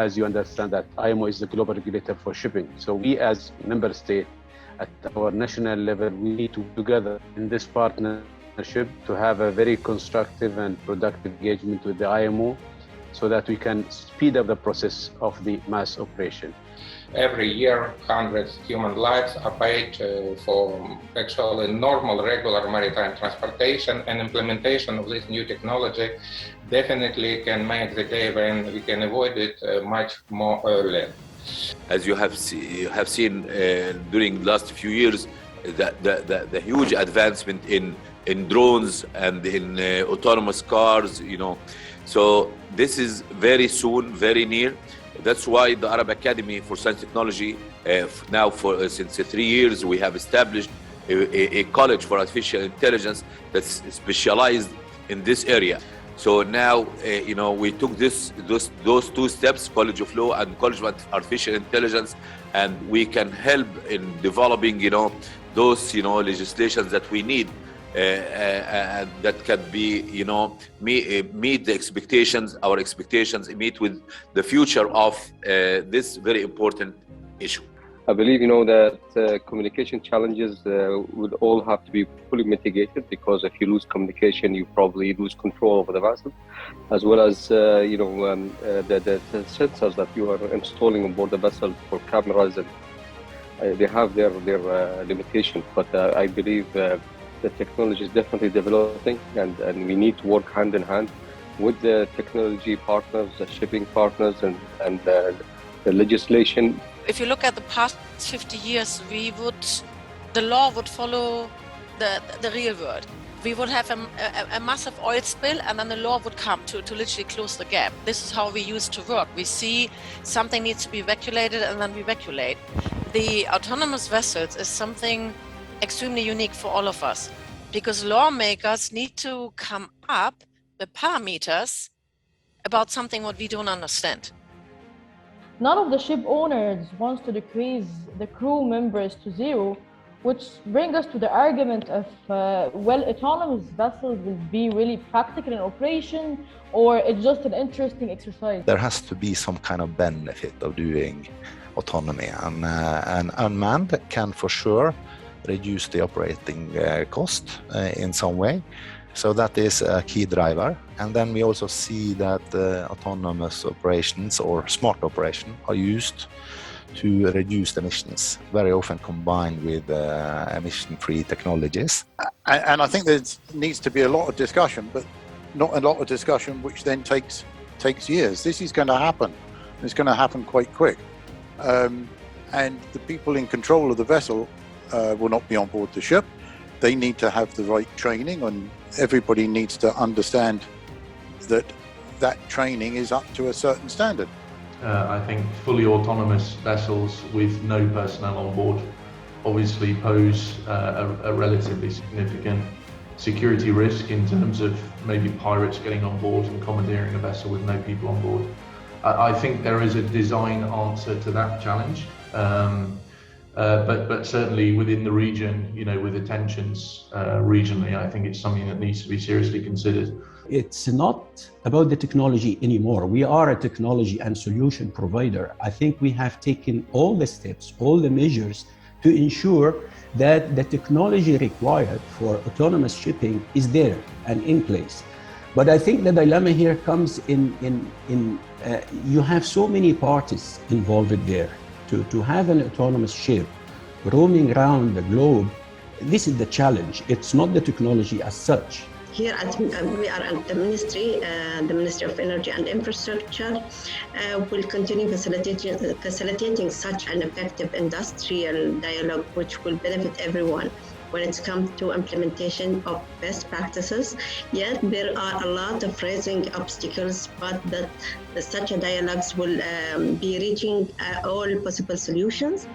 as you understand that IMO is the global regulator for shipping. So we as member state at our national level, we need to together in this partnership to have a very constructive and productive engagement with the IMO so that we can speed up the process of the mass operation. Every year, hundreds of human lives are paid for actually normal, regular maritime transportation, and implementation of this new technology definitely can make the day when we can avoid it much more earlier. As you have seen during the last few years, the huge advancement in drones and in autonomous cars, So this is very soon, very near. That's why the Arab Academy for Science and Technology, now since 3 years, we have established a college for artificial intelligence that's specialized in this area. So now, we took those two steps, College of Law and College of Artificial Intelligence, and we can help in developing, those, legislations that we need. And that can be, meet the expectations, our expectations, meet with the future of this very important issue. I believe, that communication challenges would all have to be fully mitigated, because if you lose communication, you probably lose control over the vessel, as well as, the sensors that you are installing on board the vessel for cameras, and they have their limitations. But I believe the technology is definitely developing, and we need to work hand in hand with the technology partners, the shipping partners, and the legislation. If you look at the past 50 years, the law would follow the real world. We would have a massive oil spill, and then the law would come to literally close the gap. This is how we used to work. We see something needs to be regulated, and then we regulate. The autonomous vessels is something extremely unique for all of us, because lawmakers need to come up with parameters about something what we don't understand. None of the ship owners wants to decrease the crew members to zero, which brings us to the argument of, autonomous vessels will be really practical in operation, or it's just an interesting exercise. There has to be some kind of benefit of doing autonomy, and unmanned can for sure reduce the operating cost in some way. So that is a key driver. And then we also see that autonomous operations or smart operation are used to reduce emissions, very often combined with emission-free technologies. And I think there needs to be a lot of discussion, but not a lot of discussion which then takes years. This is going to happen. It's going to happen quite quick. And the people in control of the vessel will not be on board the ship. They need to have the right training, and everybody needs to understand that training is up to a certain standard. I think fully autonomous vessels with no personnel on board obviously pose a relatively significant security risk in terms of maybe pirates getting on board and commandeering a vessel with no people on board. I think there is a design answer to that challenge. But certainly within the region, with the tensions regionally, I think it's something that needs to be seriously considered. It's not about the technology anymore. We are a technology and solution provider. I think we have taken all the steps, all the measures to ensure that the technology required for autonomous shipping is there and in place. But I think the dilemma here comes in you have so many parties involved there. To have an autonomous ship roaming around the globe, this is the challenge. It's not the technology as such. Here we are at the Ministry of Energy and Infrastructure will continue facilitating such an effective industrial dialogue which will benefit everyone when it comes to implementation of best practices. Yet there are a lot of raising obstacles, but such a dialogues will be reaching all possible solutions.